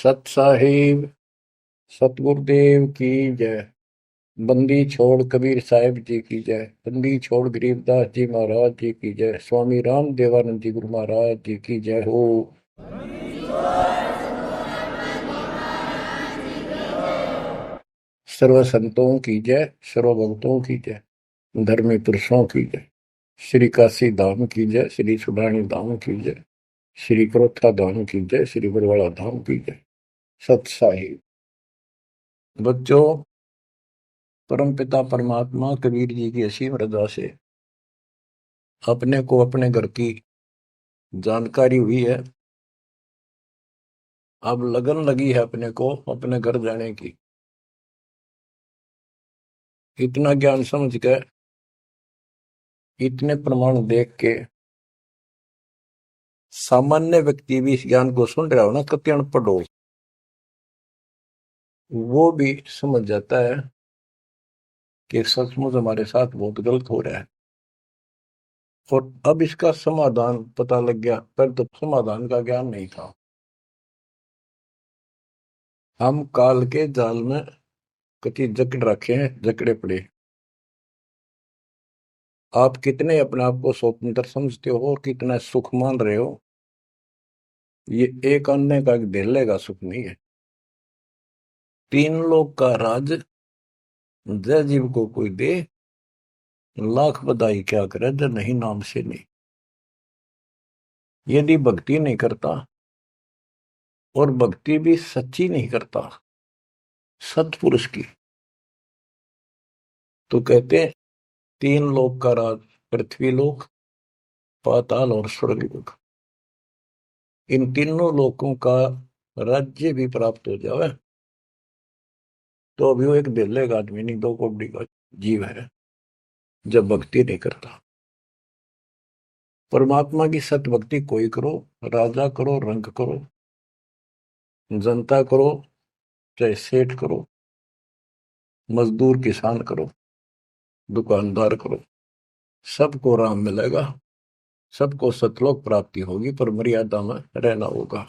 सत साहिब सतगुरुदेव की जय। बंदी छोड़ कबीर साहिब जी की जय। बंदी छोड़ गरीबदास जी महाराज जी की जय। स्वामी राम देवानंद जी गुरु महाराज जी की जय हो। सर्व संतों की जय, सर्व भक्तों की जय, धर्मी पुरुषों की जय। श्री काशी धाम की जय, श्री सुडानी धाम की जय, श्री क्रोथा धाम की जय, श्री बरवाड़ा धाम की जय। सत साहिब बच्चों, परमपिता परमात्मा कबीर जी की असीम रजा से अपने को अपने घर की जानकारी हुई है। अब लगन लगी है अपने को अपने घर जाने की। इतना ज्ञान समझ के, इतने प्रमाण देख के सामान्य व्यक्ति भी इस ज्ञान को सुन रहा हो ना, कति अनपढ़ हो, वो भी समझ जाता है कि सचमुच हमारे साथ बहुत गलत हो रहा है। और अब इसका समाधान पता लग गया, पर तो समाधान का ज्ञान नहीं था। हम काल के जाल में कति जकड़ रखे हैं, जकड़े पड़े। आप कितने अपने आप को स्वतंत्र समझते हो और कितना सुख मान रहे हो, ये एक अन्य का धेले का सुख नहीं है। तीन लोग का राज जय जीव को कोई दे, लाख बधाई क्या करे जब नहीं नाम से नहीं। यदि भक्ति नहीं करता, और भक्ति भी सच्ची नहीं करता सत्पुरुष की, तो कहते हैं तीन लोक का राज, पृथ्वी लोक, पाताल और स्वर्ग लोक, इन तीनों लोकों का राज्य भी प्राप्त हो जाए तो अभी वो एक दिल्ले का आदमी नहीं, दो कौड़ी का जीव है जब भक्ति नहीं करता। परमात्मा की सत भक्ति कोई करो, राजा करो, रंग करो, जनता करो, चाहे सेठ करो, मजदूर किसान करो, दुकानदार करो, सबको राम मिलेगा, सबको सतलोक प्राप्ति होगी, पर मर्यादा में रहना होगा।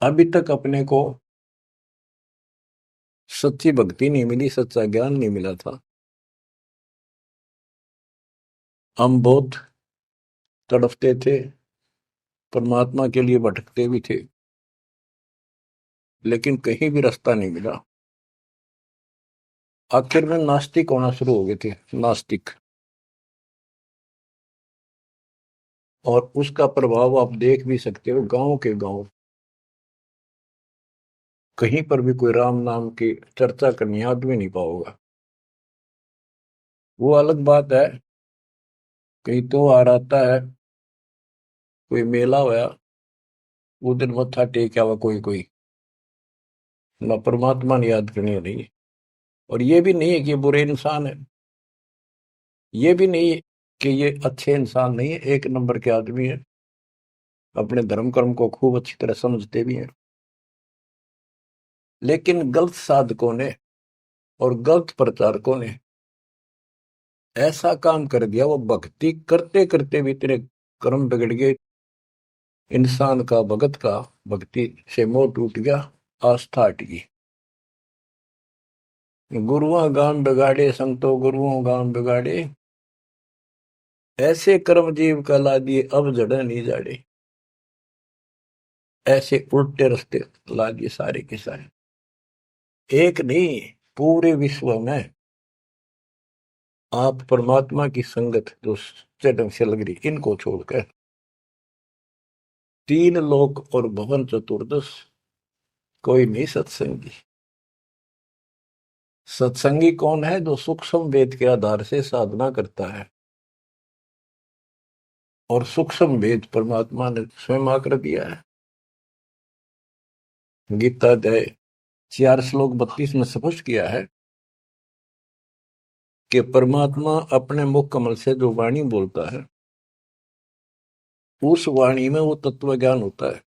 अभी तक अपने को सच्ची भक्ति नहीं मिली, सच्चा ज्ञान नहीं मिला था। हम बहुत तड़फते थे, परमात्मा के लिए भटकते भी थे, लेकिन कहीं भी रास्ता नहीं मिला। आखिर में नास्तिक होना शुरू हो गए थे, नास्तिक। और उसका प्रभाव आप देख भी सकते हो, गांव के गांव कहीं पर भी कोई राम नाम की चर्चा करनी आदमी नहीं पाओगा। वो अलग बात है, कहीं तो आ आता है, कोई मेला होया, वो दिन मत्था टेक आवा कोई कोई, ना परमात्मा ने याद करनी नहीं। और ये भी नहीं है कि ये बुरे इंसान है, ये भी नहीं है कि ये अच्छे इंसान नहीं है, एक नंबर के आदमी है, अपने धर्म कर्म को खूब अच्छी तरह समझते भी हैं। लेकिन गलत साधकों ने और गलत प्रचारकों ने ऐसा काम कर दिया, वो भक्ति करते करते भी तेरे कर्म बिगड़ गए, इंसान का भगत का भक्ति से मोह टूट गया, आस्था हट गई। गुरुआ गान बिगाड़े, संतो गुरुओं गान बिगाड़े, ऐसे कर्म जीव का ला दिए अब जड़ नहीं जाड़े। ऐसे उल्टे रास्ते ला दिए सारे के सारे, एक नहीं पूरे विश्व में। आप परमात्मा की संगत जो सच्चे ढंग से लग रही, इनको छोड़कर तीन लोक और भवन चतुर्दश कोई नहीं सत्संगी। सत्संगी कौन है? जो सूक्ष्म वेद के आधार से साधना करता है, और सूक्ष्म वेद परमात्मा ने स्वयं आकर दिया है। गीता अध्याय 4 श्लोक 32 में स्पष्ट किया है कि परमात्मा अपने मुख कमल से जो वाणी बोलता है, उस वाणी में वो तत्व ज्ञान होता है।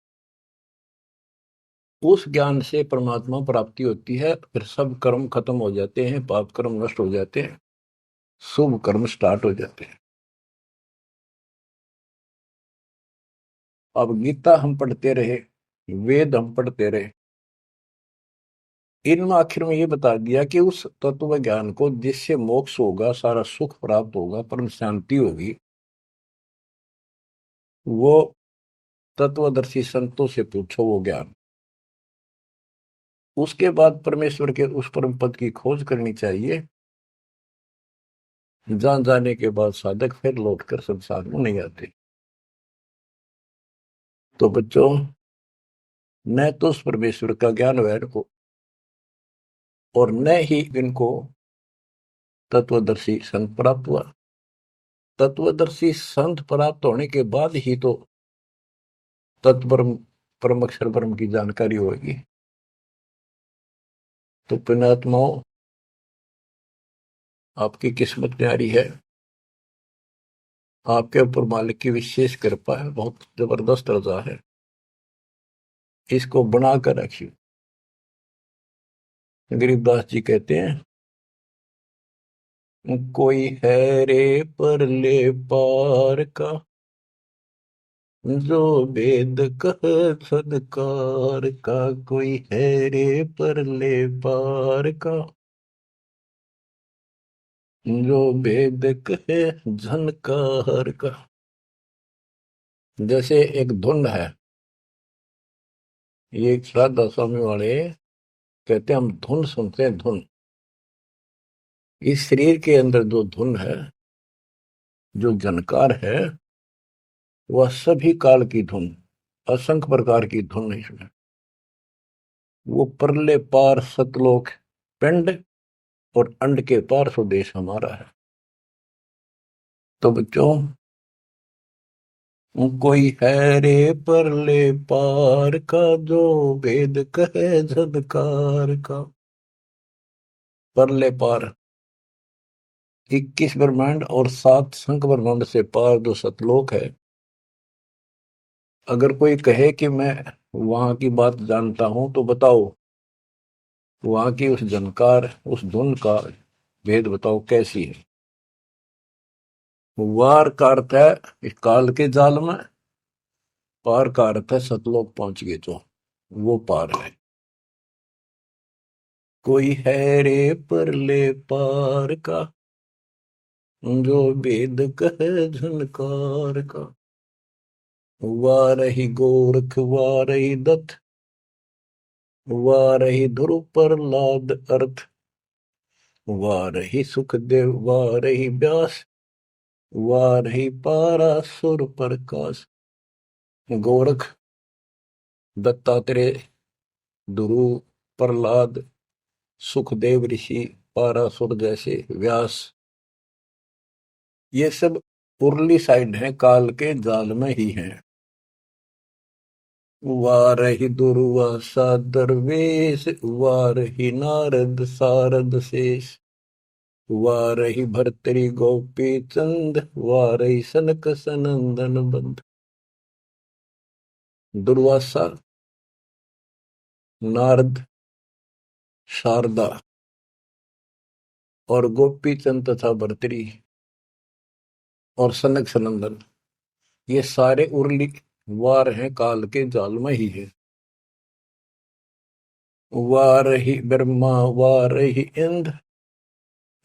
उस ज्ञान से परमात्मा प्राप्ति होती है, फिर सब कर्म खत्म हो जाते हैं, पाप कर्म नष्ट हो जाते हैं, शुभ कर्म स्टार्ट हो जाते हैं। अब गीता हम पढ़ते रहे, वेद हम पढ़ते रहे, इनमें आखिर में ये बता दिया कि उस तत्व ज्ञान को जिससे मोक्ष होगा, सारा सुख प्राप्त होगा, परम शांति होगी, वो तत्वदर्शी संतों से पूछो वो ज्ञान। उसके बाद परमेश्वर के उस परम पद की खोज करनी चाहिए, जान जाने के बाद साधक फिर लौटकर संसार में नहीं आते। तो बच्चों, न तो उस परमेश्वर का ज्ञान वैर को, और न ही इनको तत्वदर्शी संत प्राप्त हुआ। तत्वदर्शी संत प्राप्त होने के बाद ही तो तत्परम परम अक्षर ब्रह्म की जानकारी होगी। तो पुण्यात्माओं, आपकी किस्मत न्यारी है, आपके ऊपर मालिक की विशेष कृपा है, बहुत जबरदस्त रजा है, इसको बना कर रखिए। गरीबदास जी कहते हैं, कोई है रे परले पार का, जो वेद कह सदकार का। कोई है रे परले पार का, जो वेद कहे झनकार का। जैसे एक धुन है, ये एक श्राद्ध स्वामी वाले कहते हैं, हम धुन सुनते हैं, धुन। इस शरीर के अंदर जो धुन है, जो झनकार है, वह सभी काल की धुन, असंख्य प्रकार की धुन नहीं सुने। वो परले पार सतलोक, पिंड और अंड के पार स्वदेश हमारा है। तो बच्चों, कोई है रे परले पार का, जो वेद कहे झनकार का। परले पार 21 ब्रह्मांड और 7 संख ब्रह्मांड से पार जो सतलोक है, अगर कोई कहे कि मैं वहां की बात जानता हूं, तो बताओ वहां की उस झनकार, उस धुन का भेद बताओ कैसी है। वार का अर्थ है इस काल के जाल में, पार का अर्थ है सतलोक पहुंच गए जो, वो पार है। कोई है रे परले पार का, जो वेद कहे झनकार का। वारही गोरख वारही दत्त, वारही ध्रुव प्रहलाद अर्थ। वारही सुखदेव वारही व्यास, वारही पारासुर प्रकाश। गोरख, दत्तात्रेय, ध्रुव, प्रहलाद, सुखदेव ऋषि, पारासुर जैसे, व्यास, ये सब उर्ली साइड है, काल के जाल में ही हैं। वारही दुर्वासा दरवेश, वारही नारद सारद शेष। वारही भर्तरी गोपी चंद, वारही सनक सनंदन बंद। दुर्वासा, नारद, शारदा और गोपी चंद तथा भर्तरी और सनक सनंदन, ये सारे उर्ली वार हैं, काल के जाल में ही है। वारही ब्रह्मा वारही इंद्र,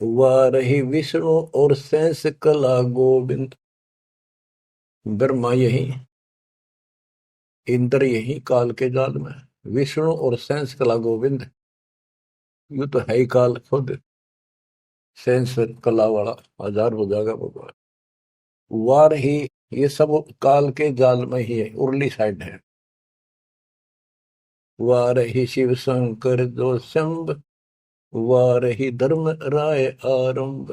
वारही विष्णु और शेष कला गोविंद। ब्रह्मा यही, इंद्र यही काल के जाल में, विष्णु और शेष कला गोविंद, यू तो है ही काल खुद, शेष कला वाला, हजार हो जाएगा भगवान। वार ही, ये सब काल के जाल में ही है, उर्ली साइड है। वार ही शिव शंकर जो शंभ, वार ही धर्म राय आरंभ।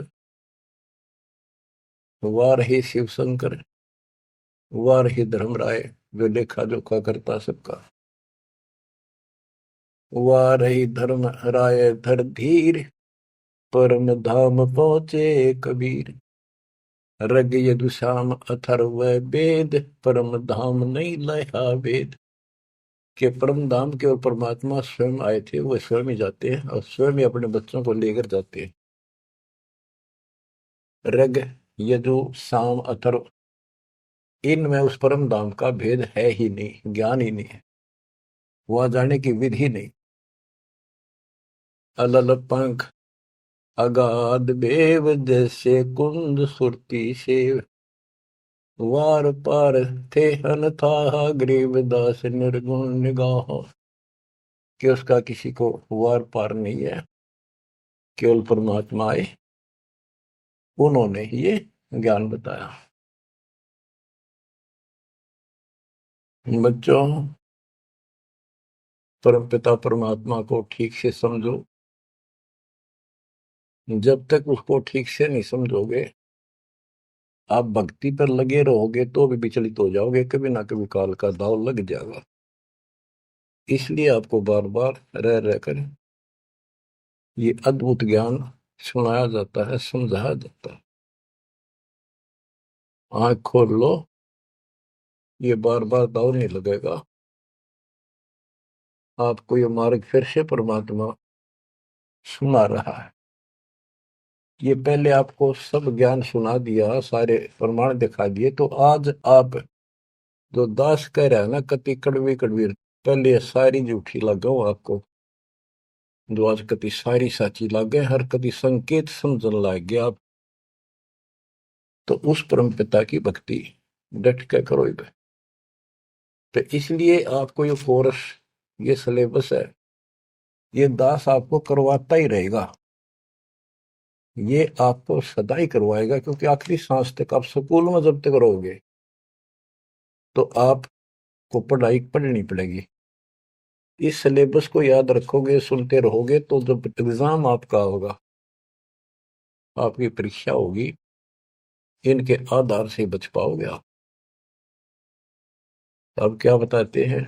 वार ही शिव शंकर, वार ही धर्म राय, जो लेखा जोखा करता सबका। वार ही धर्म राय धर धीर, परम धाम पहुंचे कबीर। रग यदुश्याम अथर्व वेद, परम धाम नहीं लहा वेद। के परम धाम के और परमात्मा स्वयं आए थे, वो स्वयं ही जाते हैं और स्वयं ही अपने बच्चों को लेकर जाते हैं। रग, यजु, साम, अथर्व, इनमें उस परम धाम का भेद है ही नहीं, ज्ञान ही नहीं है। वहां जाने की विधि नहीं। अलल पंख अगाध बेव, जैसे कुंद सुरती सेव। वार पार थे हन था, गरीबदास निर्गुण निगाह। कि उसका किसी को वार पार नहीं है, केवल परमात्मा आए, उन्होंने ही ये ज्ञान बताया। बच्चों, परमपिता परमात्मा को ठीक से समझो। जब तक उसको ठीक से नहीं समझोगे, आप भक्ति पर लगे रहोगे तो भी विचलित हो जाओगे, कभी ना कभी काल का दाव लग जाएगा। इसलिए आपको बार बार रह रहकर ये अद्भुत ज्ञान सुनाया जाता है, समझाया जाता है। आंख खोल लो, ये बार बार दाव नहीं लगेगा। आपको ये मार्ग फिर से परमात्मा सुना रहा है। ये पहले आपको सब ज्ञान सुना दिया, सारे प्रमाण दिखा दिए, तो आज आप जो दास कह रहा है ना, कति कड़वी कड़वी, पहले ये सारी झूठी लगाओ आपको, जो आज कति सारी साची लागे, हर कति संकेत समझन लग गया आप। तो उस परम पिता की भक्ति डट के करो। तो इसलिए आपको ये कोर्स, ये सिलेबस है, ये दास आपको करवाता ही रहेगा। ये आपको सदा ही करवाएगा, क्योंकि आखिरी सांस तक आप स्कूल में जब तक रहोगे तो आपको पढ़ाई पढ़नी पड़ेगी। इस सिलेबस को याद रखोगे, सुनते रहोगे, तो जब एग्जाम आपका होगा, आपकी परीक्षा होगी, इनके आधार से बच पाओगे आप। अब क्या बताते हैं?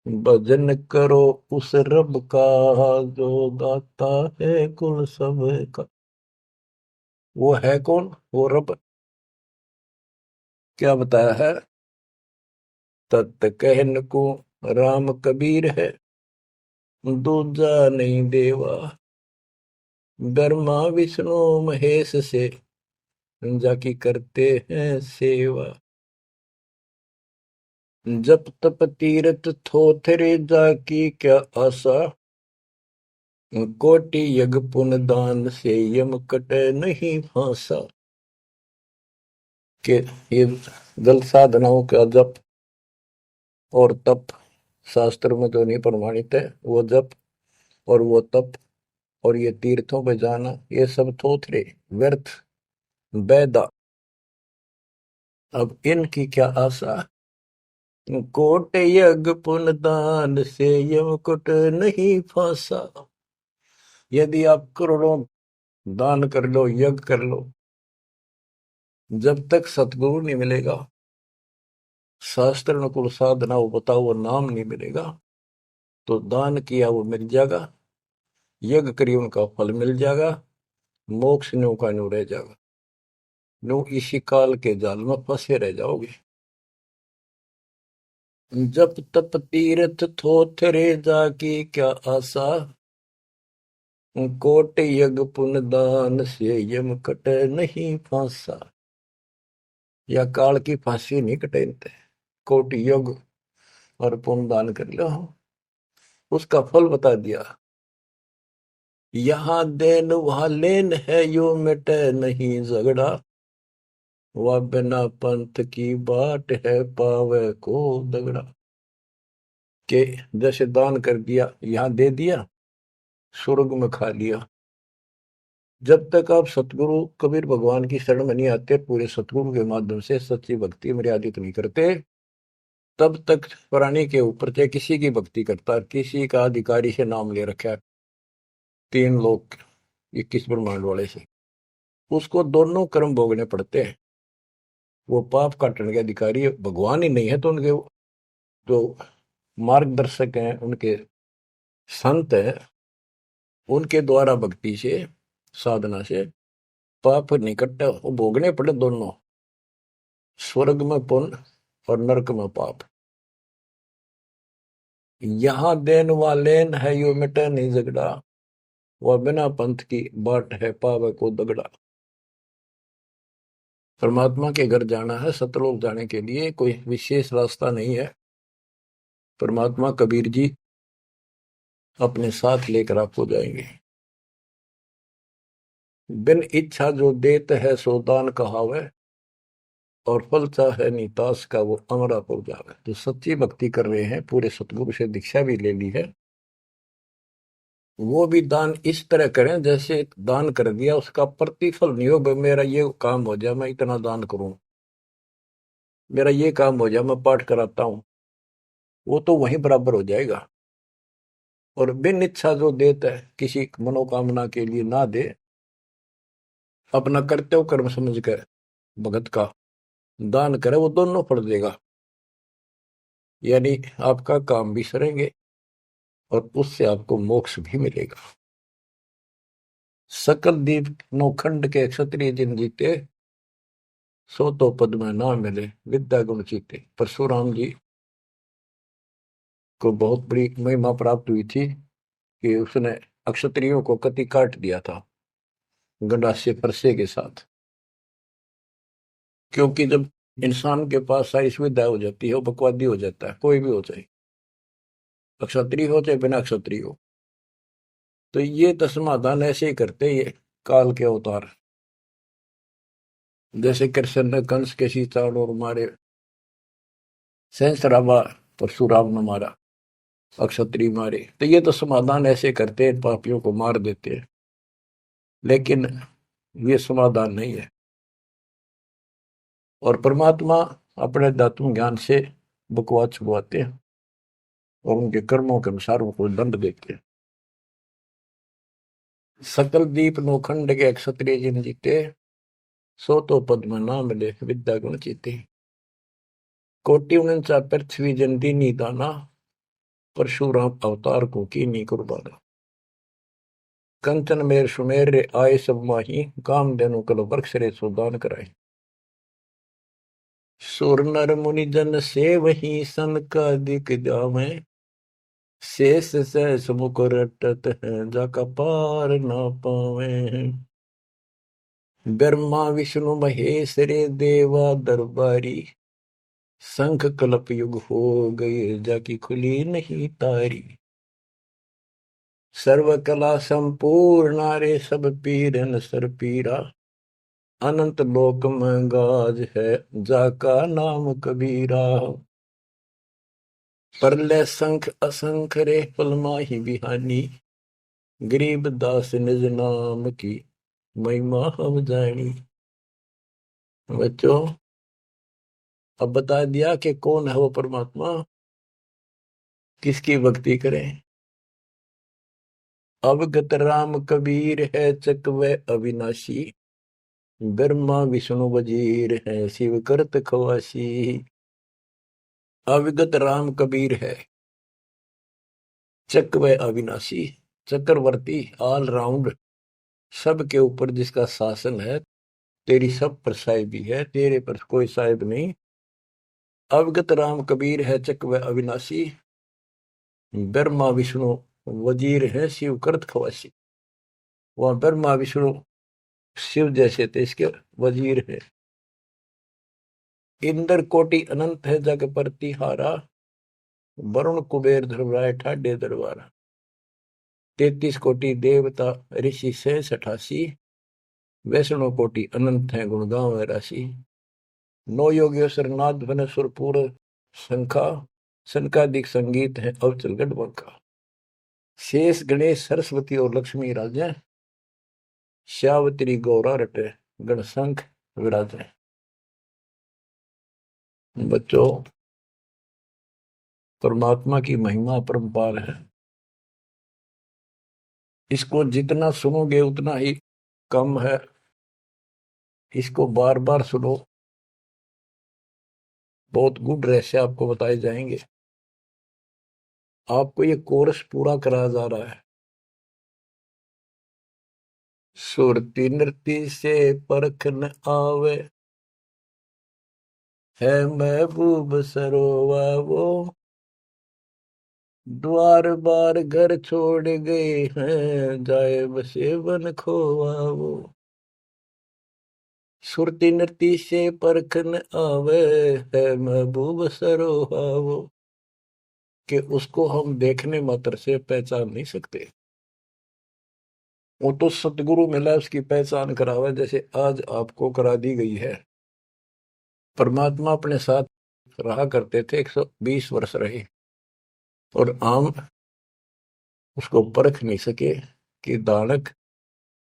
भजन करो उस रब का, जो दाता है कुल सब का। वो है कौन? वो रब। क्या बताया है? तत् कहन को राम कबीर है, दूजा नहीं देवा। ब्रह्मा विष्णु महेश से, जाकी करते हैं सेवा। जप तप तीरथ थोथरे, जाकी क्या आशा। कोटि यज्ञ पुण्य दान से, यम कटे नहीं फांसा। के ये जल साधनाओं का जप और तप शास्त्र में जो नहीं प्रमाणित है, वो जप और वो तप और ये तीर्थों पे जाना, ये सब थोथरे, व्यर्थ, बैदा। अब इनकी क्या आशा? कोट यज्ञ पुण्य दान से, यम कुट नहीं फांसा। यदि आप करोड़ों दान कर लो, यज्ञ कर लो, जब तक सतगुरु नहीं मिलेगा, शास्त्र अनुकूल साधना वो बताओ वो नाम नहीं मिलेगा, तो दान किया वो मिल जाएगा, यज्ञ करिए उनका फल मिल जाएगा, मोक्ष न्यू का न्यू रह जाएगा। न्यू इसी काल के जाल में फंसे रह जाओगे। जप तप तीर्थ थोथरे, जाकी क्या आशा। कोट यज्ञ पुण्य दान से, यम कटे नहीं फांसा। या काल की फांसी नहीं कटेते। कोट यज्ञ और पुण्य दान कर लो, उसका फल बता दिया। यहाँ देन वहां लेन है, यो मिटे नहीं झगड़ा। वह बिना पंथ की बाट है, पावे को दगड़ा। के जैसे दान कर दिया, यहाँ दे दिया, स्वर्ग में खा लिया। जब तक आप सतगुरु कबीर भगवान की शरण में नहीं आते, पूरे सतगुरु के माध्यम से सच्ची भक्ति मर्यादित नहीं करते, तब तक प्राणी के ऊपर चाहे किसी की भक्ति करता है, किसी का अधिकारी से नाम ले रखा है, 3 लोग 21 ब्रह्मांड वाले से, उसको दोनों कर्म भोगने पड़ते हैं। वो पाप काटने के अधिकारी भगवान ही नहीं है, तो उनके जो मार्गदर्शक हैं, उनके संत हैं, उनके द्वारा भक्ति से, साधना से पाप नहीं कटता, वो भोगने पड़े दोनों, स्वर्ग में पुण्य और नरक में पाप। यहाँ देन वालेन है, यो मिटे नहीं झगड़ा। वह बिना पंथ की बाट है, पावे को दगड़ा। परमात्मा के घर जाना है, सतलोक जाने के लिए कोई विशेष रास्ता नहीं है। परमात्मा कबीर जी अपने साथ लेकर आपको जाएंगे। बिन इच्छा जो देत है सो दान कहावे, और फल चाहे नीतास का वो अमरा पुर जावे। जो सच्ची भक्ति कर रहे हैं, पूरे सतगुरु से दीक्षा भी ले ली है, वो भी दान इस तरह करें जैसे दान कर दिया उसका प्रतिफल नहीं हो। मेरा ये काम हो जाए मैं इतना दान करूं, मेरा ये काम हो जाए मैं पाठ कराता हूं, वो तो वहीं बराबर हो जाएगा। और बिन इच्छा जो देता है, किसी मनोकामना के लिए ना दे, अपना कर्तव्य कर्म समझ कर भगत का दान करे, वो दोनों फल देगा। यानी आपका काम भी सरेंगे और उससे आपको मोक्ष भी मिलेगा। सकल दीप नौखंड के क्षत्रिय जिन जीते, सो तो पद में ना मिले विद्या गुण जीते। परशुराम जी को बहुत बड़ी महिमा प्राप्त हुई थी कि उसने अक्षत्रियों को कति काट दिया था गंडासे परसे के साथ। क्योंकि जब इंसान के पास सारी सुविधा हो जाती है, वो बकवादी हो जाता है, कोई भी हो चाहे, क्षत्रिय हो चाहे बिना क्षत्रिय हो। तो ये समाधान ऐसे ही करते ये काल के अवतार। जैसे कृष्ण ने कंस के सीतान और मारे, सहस्रावा परशुराम ने मारा, अक्षत्रिय मारे, तो ये तो समाधान ऐसे करते हैं, पापियों को मार देते हैं। लेकिन ये समाधान नहीं है। और परमात्मा अपने अध्यात्म ज्ञान से बकवाद छुड़वाते हैं और उनके कर्मों के अनुसार उनको दंड देते हैं। सकल दीप नौखंड के क्षत्रिय जिन जीते, सो तो पद में ना मिले विद्या गुण जीते। कोटि उनचा पृथ्वी जन दीनी दाना, परशुराम अवतार को कीनी कुर्बाना। कंचन मेर सुमेर रे आए सब माही, काम देनु कल वृक्ष रे सुदान कराए। सुर नर मुनि जन से वही सन का दिख जावे, शेष सहस मुख रटत है जाका पार ना पावे। ब्रह्मा विष्णु महेश रे देवा दरबारी, शंख कल्प युग हो गए जाकी खुली नहीं तारी। सर्व कला संपूर्ण रे सब पीरन सर पीरा, अनंत लोक में गाज है जाका नाम कबीरा। परले शंख असंख रे पलमाही बिहानी, गरीब दास निज नाम की महिमा हम जानी। बच्चों, अब बता दिया कि कौन है वो परमात्मा, किसकी भक्ति करें। अवगत राम कबीर है चकवे अविनाशी, ब्रह्मा विष्णु वजीर है शिव करत खवासी। अविगत राम कबीर है, चकवे अविनाशी, चक्रवर्ती, ऑल राउंड, सब के ऊपर जिसका शासन है, तेरी सब पर साहिबी है, तेरे पर कोई साहिब नहीं। अवगत राम कबीर है चकवे अविनाशी, ब्रह्मा विष्णु वजीर है शिव करत खवासी। वह ब्रह्मा विष्णु शिव जैसे थे, इसके वजीर है। इंद्र कोटि अनंत है जग प्रतिहारा, वरुण कुबेर धर्मराय ठाडे दरबारा। 33 कोटि देवता ऋषि से 88, वैष्णव कोटि अनंत है गुण गाँव राशि। नौ योगेश्वर नाद बन सुरपुर शंखा, शंकादिक संगीत है अवचल गढ़। शेष गणेश सरस्वती और लक्ष्मी राजे, श्यावत्री गौरा रटे गणशंख विराजे। बच्चों, परमात्मा की महिमा अपरंपार है। इसको जितना सुनोगे उतना ही कम है। इसको बार बार सुनो, बहुत गुड रहस्य आपको बताए जाएंगे। आपको ये कोर्स पूरा कराया जा रहा है। सुरती नृत्य से परख न आवे, है महबूब सरोवा वो, द्वार बार घर छोड़ गए हैं, जाए बसे बन खोवा वो। सुरती नृत्य से परख न आवे, है महबूब सरोवा वो, कि उसको हम देखने मात्र से पहचान नहीं सकते। वो तो सतगुरु मिला उसकी पहचान करावा, जैसे आज आपको करा दी गई है। परमात्मा अपने साथ रहा करते थे, 120 वर्ष रहे, और आम उसको परख नहीं सके कि दानक,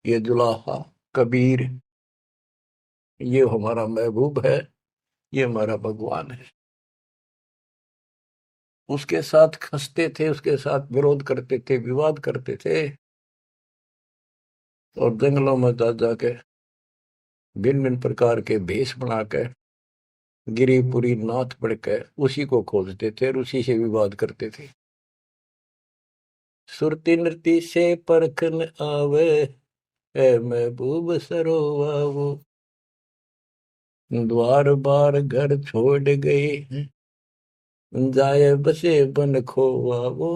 ये जुलाहा, कबीर, ये हमारा महबूब है, ये हमारा भगवान है। उसके साथ खसते थे, उसके साथ विरोध करते थे, विवाद करते थे, और जंगलों में जा जाके भिन्न भिन्न प्रकार के भेष बनाकर, गिरिपुरी नाथ पढ़कर उसी को खोजते थे और उसी से विवाद करते थे। सुरती नृति से परखन आवे, है महबूब सरोवावो, द्वार बार घर छोड़ गए, जाए बसे बन खोवावो,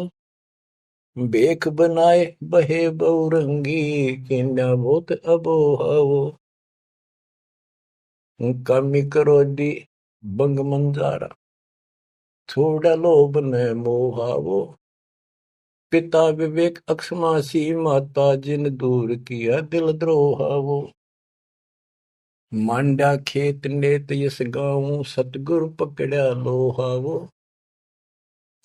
बेख बनाए बहे बहुरंगी, किन्या बहुत अबोहावो, कामी क्रोधी बंग मंजारा, छोड़ा लोभ न मोहावो, पिता विवेक अक्षमासी, माता जिन दूर किया दिल द्रोहावो, मांडा खेत नेत यस गाऊं, सतगुरु पकड़ा लोहावो,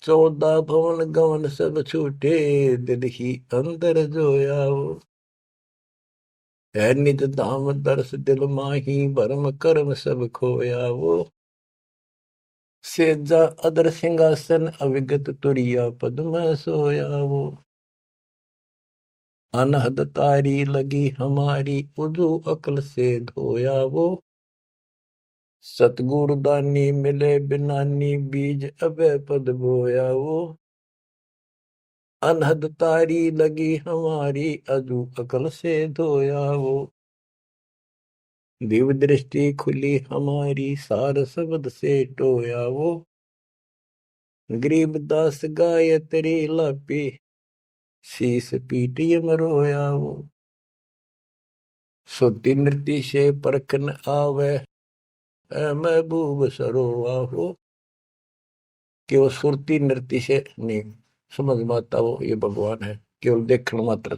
14 भवन गवन सब छूटे, दिल ही अंदर जोयावो, है निज धाम दर्श दिल माही, भरम कर्म सब खोयावो, सेजा अदर सिंहासन अविगत तुरिया पद में सोयावो, अनहद तारी लगी हमारी, उजू अकल से धोया वो, सतगुरु दानी मिले बिनानी, बीज अबे पद बोया वो, अनहद तारी लगी हमारी, अजू अकल से धोया वो, दिव्य दृष्टि खुली हमारी, सार शब्द से टोया वो, गरीब दास गायत्री लापी, शीस पीटी मरोया वो, सुती नृत्य से परखन आवे, महबूब सरोवा हो, कि वो सुरती नृत्य से नहीं समझ में आता वो ये भगवान है, केवल देखने मात्र।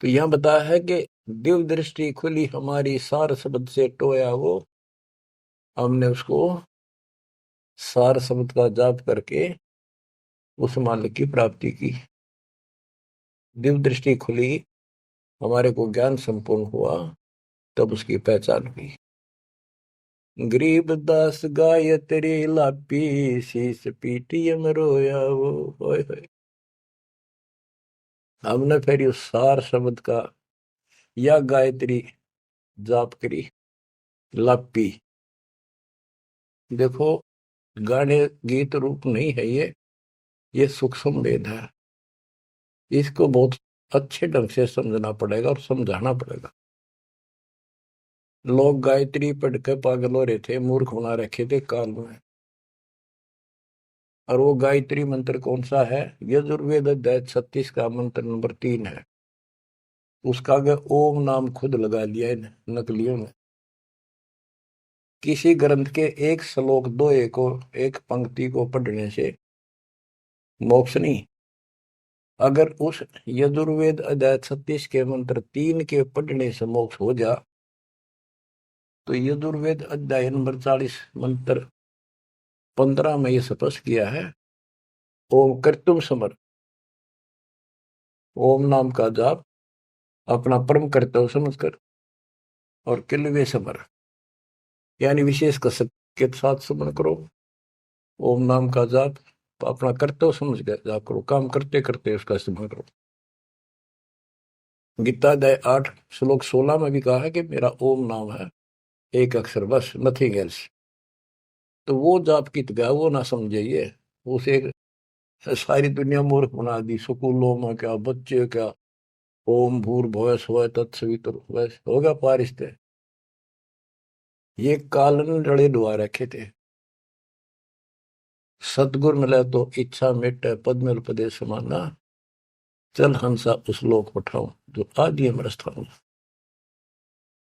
तो यहां बताया है कि दिव्य दृष्टि खुली हमारी, सार शब्द से टोया वो, हमने उसको सार शब्द का जाप करके उस मालिक की प्राप्ति की। दिव्य दृष्टि खुली, हमारे को ज्ञान संपूर्ण हुआ, तब उसकी पहचान हुई। गरीब दास गायत्री लापी, शीस पीटी में रोया वो, होय होय। हमने फिर उस सार शब्द का या गायत्री जाप करी, लापी। देखो, गाने गीत रूप नहीं है ये सूक्ष्म वेद है। इसको बहुत अच्छे ढंग से समझना पड़ेगा और समझाना पड़ेगा। लोग गायत्री पढ़ के पागल हो रहे थे, मूर्ख बना रखे थे काल में। और वो गायत्री मंत्र कौन सा है? यजुर्वेद अध्याय 36 का मंत्र नंबर 3 है। उसका आगे ओम नाम खुद लगा लिया है नकलियों ने। किसी ग्रंथ के एक श्लोक दो एक पंक्ति को पढ़ने से मोक्ष नहीं। अगर उस यजुर्वेद अध्याय 36 के मंत्र 3 के पढ़ने से मोक्ष हो जा, तो यजुर्वेद अध्याय नंबर 40 मंत्र 15 में यह स्पष्ट किया है, ओम कर्तुम समर, ओम नाम का जाप अपना परम कर्तव्य समझकर, और किलवे समर यानी विशेष कसक के साथ स्मरण करो। ओम नाम का जाप अपना कर्तव्य समझ कर जाप करो, काम करते करते उसका स्मरण करो। गीता अध्याय 8 श्लोक 16 में भी कहा है कि मेरा ओम नाम है, एक अक्षर बस, नथिंग एल्स। तो वो जाप की गया वो ना समझिए, उसे सारी दुनिया मूर्ख बना दी। स्कूलों में क्या, बच्चे क्या, ओम भूर्भुवः स्वः तत्सवितुर्वरेण्यं होगा पारिस्ते, ये कालन रड़े डुआ रखे थे। सतगुर मिले तो इच्छा मिटे, पद मिल पदे समाना, चल हंसा उस लोक पठाऊं, जो आदि अमर स्थान।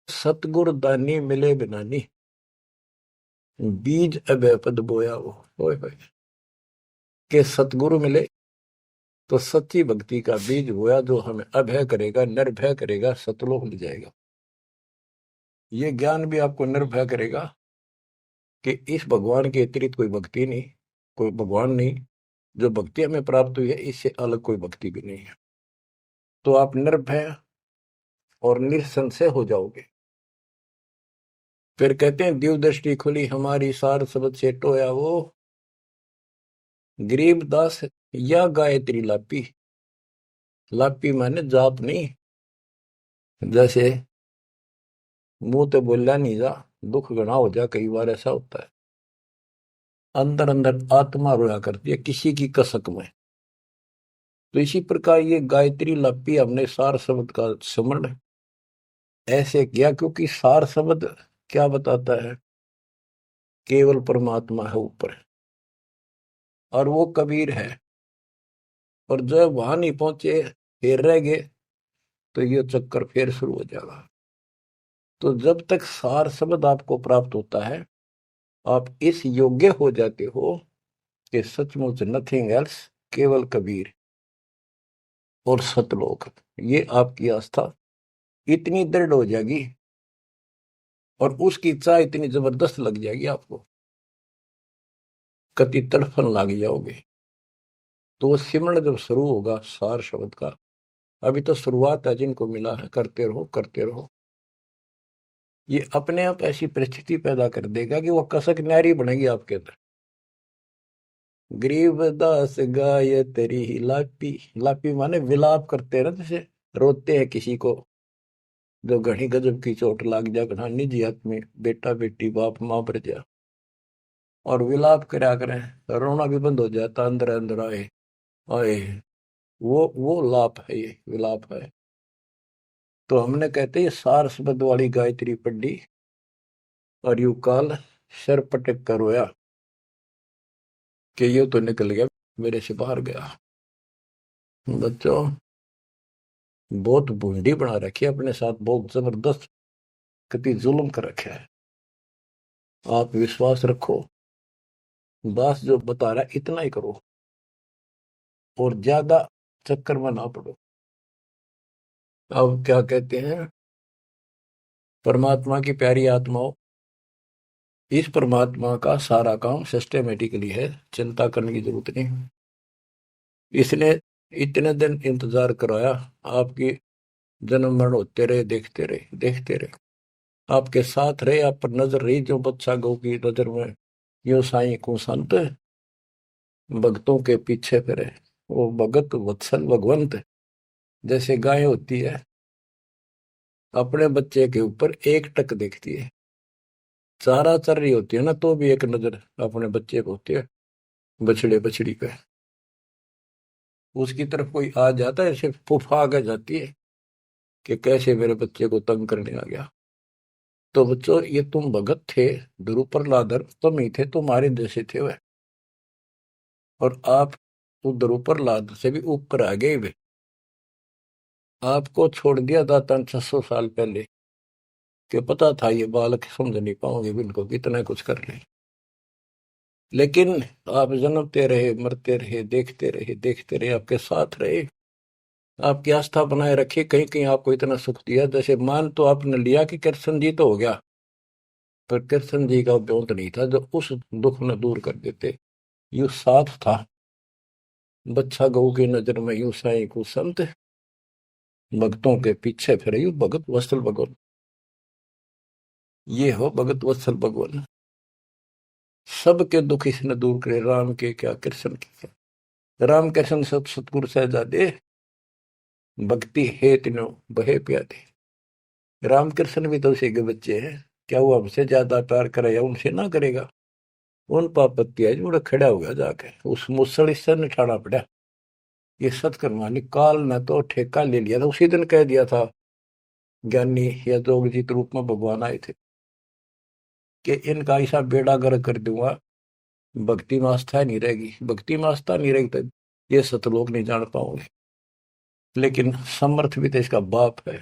सतगुर दानी मिले बिनानी, बीज अभय पद बोया वो, होय होय। कि सतगुरु मिले तो सच्ची भक्ति का बीज बोया, जो हमें अभय करेगा, निर्भय करेगा, सतलोक मिल जाएगा। ये ज्ञान भी आपको निर्भय करेगा कि इस भगवान के अतिरिक्त कोई भक्ति नहीं, कोई भगवान नहीं। जो भक्ति हमें प्राप्त हुई है, इससे अलग कोई भक्ति भी नहीं है। तो आप निर्भय और निसंशय हो जाओगे। फिर कहते हैं, दिव्य दृष्टि खुली हमारी, सार शब्द से टोया वो गरीबदास या गायत्री लापी। लापी माने जाप नहीं, जैसे मुंह तो बोला नहीं जा, दुख गणा हो जा, कई बार ऐसा होता है। अंदर अंदर आत्मा रोया करती है किसी की कसक में। तो इसी प्रकार ये गायत्री लापी हमने सार शब्द का स्मरण ऐसे किया, क्योंकि सार शब्द क्या बताता है? केवल परमात्मा है ऊपर, और वो कबीर है। और जब वहां नहीं पहुंचे, फिर रह गए, तो ये चक्कर फिर शुरू हो जाएगा। तो जब तक सार शब्द आपको प्राप्त होता है, आप इस योग्य हो जाते हो कि सचमुच नथिंग एल्स, केवल कबीर और सतलोक। ये आपकी आस्था इतनी दृढ़ हो जाएगी और उसकी चाह इतनी जबरदस्त लग जाएगी आपको, कति तड़फन लग जाओगे। तो वो सिमरण जब शुरू होगा सार शब्द का, अभी तो शुरुआत है, जिनको मिला है करते रहो करते रहो। ये अपने आप ऐसी परिस्थिति पैदा कर देगा कि वो कसक न्यारी बनेगी आपके अंदर। गरीबदास गाय तेरी ही लापी। लापी माने विलाप करते हैं ना, जैसे रोते हैं किसी को जो घनी गजब की चोट लाग जा, घना निजी में बेटा बेटी बाप मां पर जा, और विलाप करा करें, रोना भी बंद हो जाता, अंदर अंदर आए आए। वो लाप है, ये विलाप है। तो हमने कहते हैं सार शब्द वाली गायत्री पढ़ी और यू काल सर पटक कर रोया कि ये तो निकल गया, मेरे से बाहर गया। बच्चों, बहुत बूंदी बना रखी है अपने साथ, बहुत जबरदस्त कति जुल्म कर रखा है। आप विश्वास रखो, दास जो बता रहा है इतना ही करो, और ज्यादा चक्कर में ना पड़ो। अब क्या कहते हैं, परमात्मा की प्यारी आत्माओं, इस परमात्मा का सारा काम सिस्टमेटिकली है, चिंता करने की जरूरत नहीं। इसने इतने दिन इंतजार कराया, आपकी जन्म मरण होते रहे, देखते रहे देखते रहे, आपके साथ रहे, आप पर नजर रही, जो बच्चा गौ की नजर में यो साई को संत भक्तों के पीछे फिरे। वो भगत वत्सल भगवंत, जैसे गाय होती है अपने बच्चे के ऊपर एक टक देखती है, चारा चर रही होती है ना, तो भी एक नजर अपने बच्चे को होती है, बछड़े बछड़ी पे। उसकी तरफ कोई आ जाता है, ऐसे फुफा के जाती है कि कैसे मेरे बच्चे को तंग करने आ गया। तो बच्चों, ये तुम भगत थे, ध्रुव प्रहलादर तुम ही थे, तुम्हारे जैसे थे वह, और आप तो ध्रुव प्रहलाद से भी ऊपर आ गए वे। आपको छोड़ दिया था 600 साल पहले, कि पता था ये बालक समझ नहीं पाओगे, इनको कितना कुछ कर ले। लेकिन आप जन्मते रहे, मरते रहे, देखते रहे, आपके साथ रहे, आपकी आस्था बनाए रखी, कहीं कहीं आपको इतना सुख दिया। जैसे मान तो आपने लिया कि कृष्ण जी तो हो गया, पर कृष्ण जी का ब्योंत नहीं था जो उस दुख न दूर कर देते। यू साथ था, बच्चा गऊ की नजर में यू साई को संत भक्तों के पीछे फिरे, यू भगत वत्सल भगवान। ये हो भगत वत्सल भगवान, सबके दुख इसने दूर करे, राम के क्या कृष्ण के क्या। राम कृष्ण सब सतगुरु सहजादे, भक्ति है तीनों बहे प्यादे। रामकृष्ण भी तो उसी के बच्चे हैं, क्या वो हमसे ज्यादा प्यार करेगा? उनसे ना करेगा। उन पापत्ती है जो खड़ा हो गया जाके, उस मुसल से निठाना पड़ा। ये सतकर्मानी काल ने तो ठेका ले लिया था, उसी दिन कह दिया था ज्ञानी या जोगजीत रूप में भगवान आए थे कि इनका ऐसा बेड़ा गर्क कर दूंगा, भक्ति में आस्था नहीं रहेगी, भक्ति में आस्था नहीं रहेगी तो ये सतलोक नहीं जान पाओगे। लेकिन समर्थ भी तो इसका बाप है,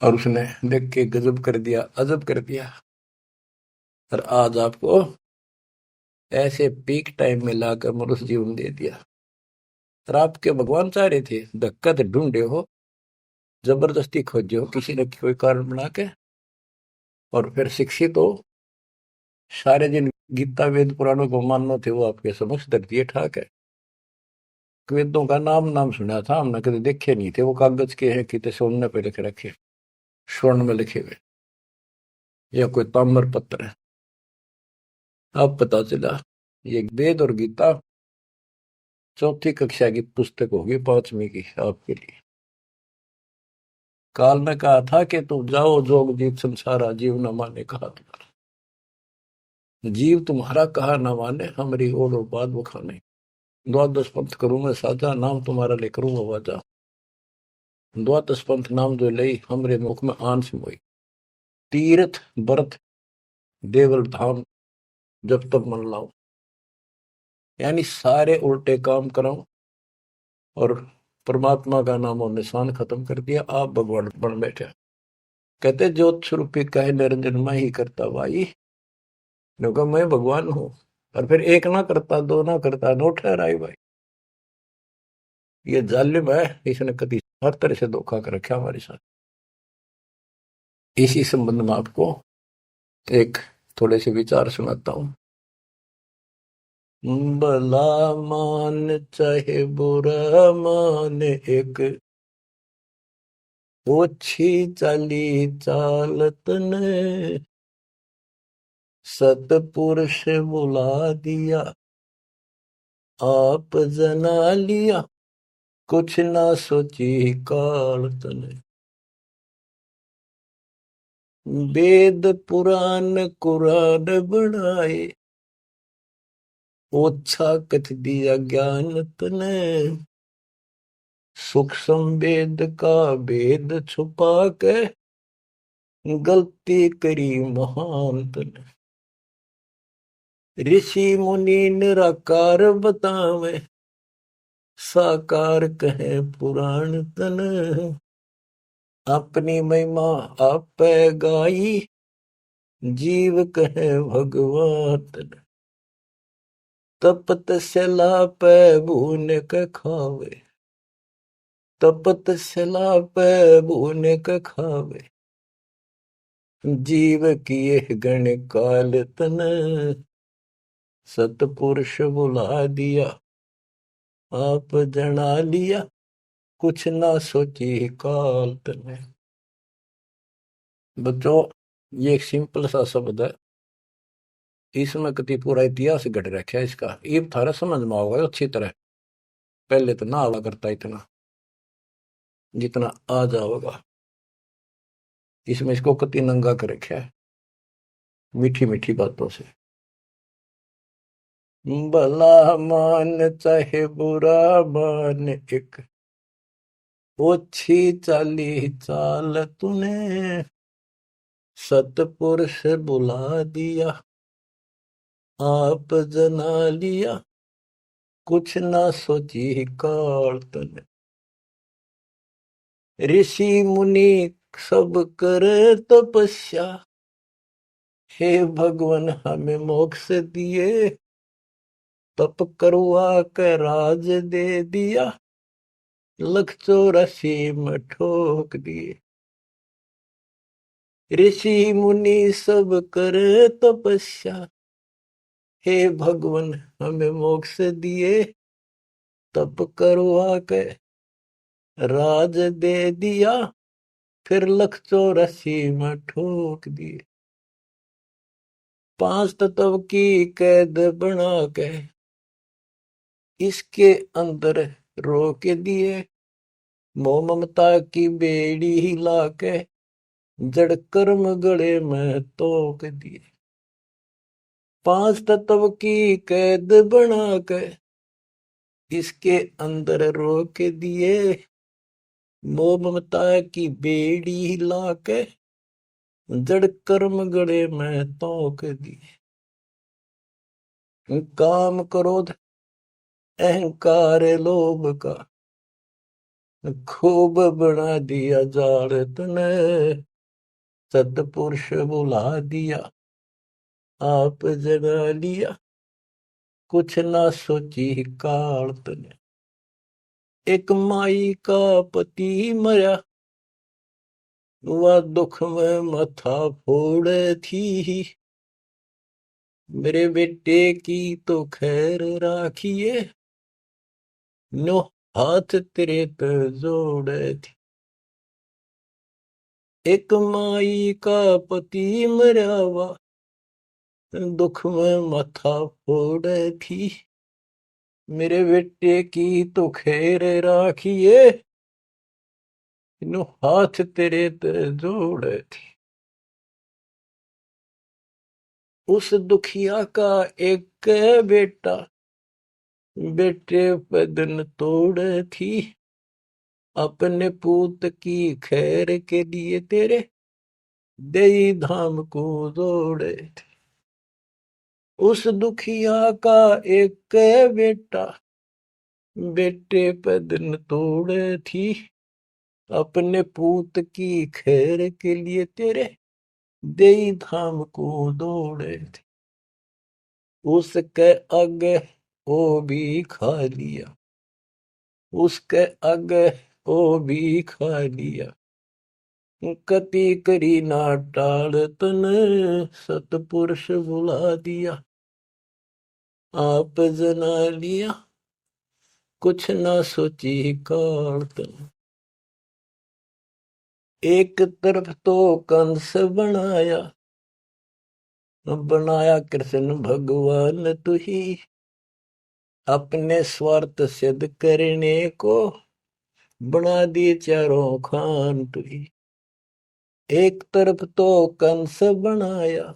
और उसने देख के गजब कर दिया, अजब कर दिया। और आज आपको ऐसे पीक टाइम में लाकर मनुष्य जीवन दे दिया। और आपके भगवान चाह रहे थे धक्का तो ढूंढे हो, जबरदस्ती खोजे हो किसी न कोई कारण बना के, और फिर शिक्षित हो, सारे जिन गीता वेद पुराणों को मानना थे वो आपके समक्ष धर दिए ठाक है। वेदों का नाम नाम सुना था हमने, कभी देखे नहीं थे। वो कागज के हैं, कितने सोने पे लिखे रखे, स्वर्ण में लिखे हुए, या कोई ताम्र पत्र है। अब पता चला ये वेद और गीता चौथी कक्षा की पुस्तक होगी, पांचवी की आपके लिए। काल ने कहा था कि तुम जाओ जोग जीत संसारा, जीव न माने कहा तुम्हारा। जीव तुम्हारा कहा न माने, हमारी ओर बात वो खाने। द्वादश पंथ करूंगा साजा, नाम तुम्हारा ले करूंगा वाजा। द्वादश पंथ नाम जो लई, हमरे मुख में आन से मोई। तीर्थ व्रत देवल धाम, जब तक मन लाओ। यानी सारे उल्टे काम कराओ और परमात्मा का नाम और निशान खत्म कर दिया, आप भगवान बन बैठे। कहते ज्योत स्वरूपी कहे निरंजन मैं ही करता भाई। क्योंकि मैं भगवान हूं, और फिर एक ना करता, दो ना करता, नो ठहराई भाई। ये जालिम है, इसने कभी हर तरह से धोखा कर रखा हमारे साथ। इसी संबंध में आपको एक थोड़े से विचार सुनाता हूं। भला मान चाहे बुरा मान, एक ओछी चाली चालत ने सतपुरुष बुला दिया, आप जना लिया, कुछ ना सोची काल तने। वेद पुराण कुरान बनाए, ओछा कथ दिया ज्ञान तने। सूक्ष्म वेद का भेद छुपा के, गलती करी महान तने। ऋषि मुनि निराकार बतावे, साकार कहे पुराण तने। अपनी महिमा आप गाई, जीव कहे भगवान तने। तपत सला पे भून के खावे, तपत सला पे भून के खावे। जीव किए गण काल तन, सतपुरुष बुला दिया, आप जना लिया, कुछ ना सोची काल तने। बच्चों, ये एक सिंपल सा शब्द है, इसमें कति पूरा इतिहास घट रखा है इसका। ये थारा समझ में आओगे अच्छी तरह। पहले तो ना आवा करता इतना जितना आ जाओगा। इसमें इसको कति नंगा कर रखा है मीठी मीठी बातों से। भला मान चाहे बुरा मान, एक ओछी चाली चाल तूने। सतपुरुष बुला दिया, आप जना लिया, कुछ ना सोची काल तने। ऋषि मुनि सब करे तपस्या, हे भगवान हमें मोक्ष दिए। तप करवा के राज दे दिया, 184 में ठोक दिए। ऋषि मुनि सब करे तपस्या, हे भगवान हमें मोक्ष दिए। तप करवा के राज दे दिया, फिर 184 में ठोक दिए। 5 तत्व की कैद बना के इसके अंदर रोक दिए। मोह ममता की बेड़ी हिला के जड़ कर्म गले में तोक दिए। 5 तत्व की कैद बना के इसके अंदर रोक दिए। मोह ममता की बेड़ी हिला के जड़ कर्म गले में तोक दिए। काम क्रोध अहंकार लोभ का खूब बना दिया जाड़ तने। सतपुरुष बुला दिया, आप जगा लिया, कुछ ना सोची काल तने। एक माई का पति मरा, वह दुख में माथा फोड़े थी। मेरे बेटे की तो खैर राखिए, नो हाथ तेरे पे जोड़े थी। एक माई का पति मरा, वह दुख में माथा फोड़े थी। मेरे बेटे की तो खैर राखिए, नो हाथ तेरे पे जोड़े थी। उस दुखिया का एक बेटा, बेटे पे दिन तोड़े थी। अपने पूत की खैर के लिए तेरे देई धाम को जोड़े थे। उस दुखिया का एक बेटा, बेटे पे दिन तोड़े थी। अपने पूत की खैर के लिए तेरे देई धाम को दौड़े थे। उसके आगे ओ भी खा लिया, उसके आगे ओ भी खा लिया। कति करी ना टाल तन, सतपुरुष बुला दिया। आप जना लिया, कुछ ना सोची काल तन। एक तरफ तो कंस बनाया, बनाया कृष्ण भगवान तू ही। अपने स्वार्थ सिद्ध करने को बना दिए चारों खान तू ही। एक तरफ तो कंस बनाया,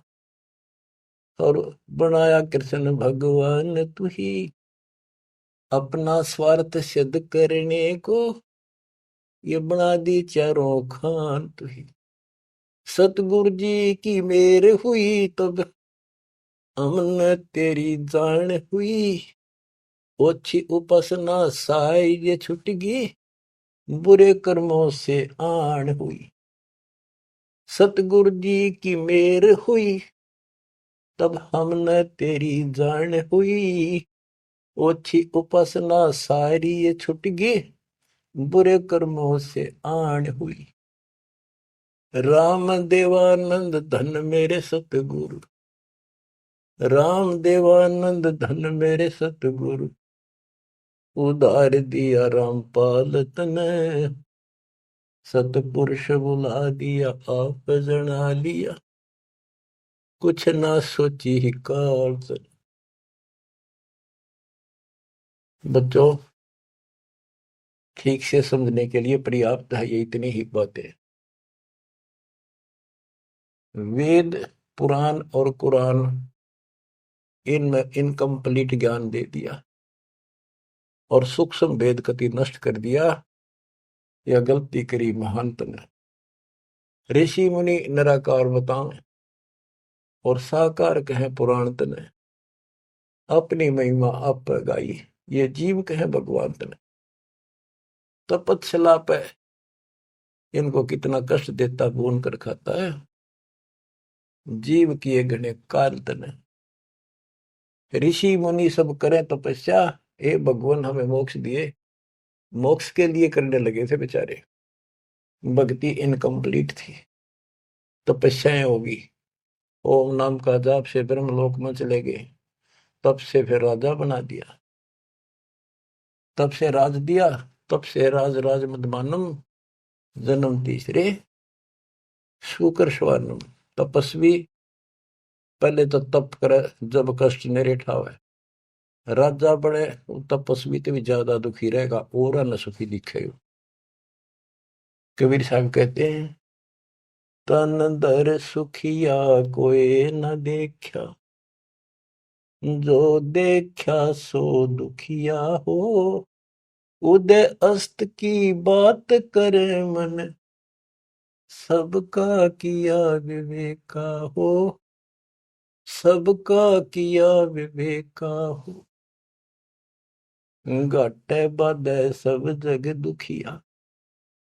और बनाया कृष्ण भगवान तू ही। अपना स्वार्थ सिद्ध करने को ये बना दी चारों खान तू ही। सतगुरु जी की मेर हुई तब हमने तेरी जान हुई। ओछी उपासना साई ये छुटगी, बुरे कर्मों से आन हुई। सतगुरु जी की मेर हुई तब हमने तेरी जान हुई। ओछी उपासना सारी ये छुटगी, बुरे कर्मों से आन हुई। राम देवानंद धन मेरे सतगुरु, राम देवानंद धन मेरे सतगुरु। उधार दिया रामपाल तने, सतपुरुष बुला दिया आप जना लिया। कुछ ना सोची ही काल तने। बच्चों, ठीक से समझने के लिए पर्याप्त है ये इतनी ही बातें। वेद, पुराण और कुरान, इनमें इनकम्प्लीट ज्ञान दे दिया और सूक्ष्म भेद कति नष्ट कर दिया। यह गलती करी महंत ने। ऋषि मुनि निराकार बताएं और साकार कहें पुराण तने। अपनी महिमा आप गाई, ये जीव कहें भगवान तने। तपस्या पे इनको कितना कष्ट देता भून कर खाता है। जीव किए घने काल तने। ऋषि मुनि सब करें तपस्या, हे भगवान हमें मोक्ष दिए, मोक्ष के लिए करने लगे थे बेचारे। भक्ति इनकम्प्लीट थी, तपस्याएं होगी। ओम नाम का जाप से ब्रह्मलोक में चले गए। तब से फिर राजा बना दिया, तब से राज दिया, तब से राज राज मदमानम। जन्म तीसरे शुकर स्वानम। तपस्वी पहले तो तप करे जब कष्ट निरे ठावे। राजा बड़े तपस्वी तो भी ज्यादा दुखी रहेगा और न सुखी दिखेगा। कबीर साहब कहते हैं, तन दर सुखिया कोई न देखा, जो देखा सो दुखिया हो। उदय अस्त की बात करे मन, सबका किया विवेका हो। सबका किया विवेका हो। घाटे बाधे सब जग दुखिया,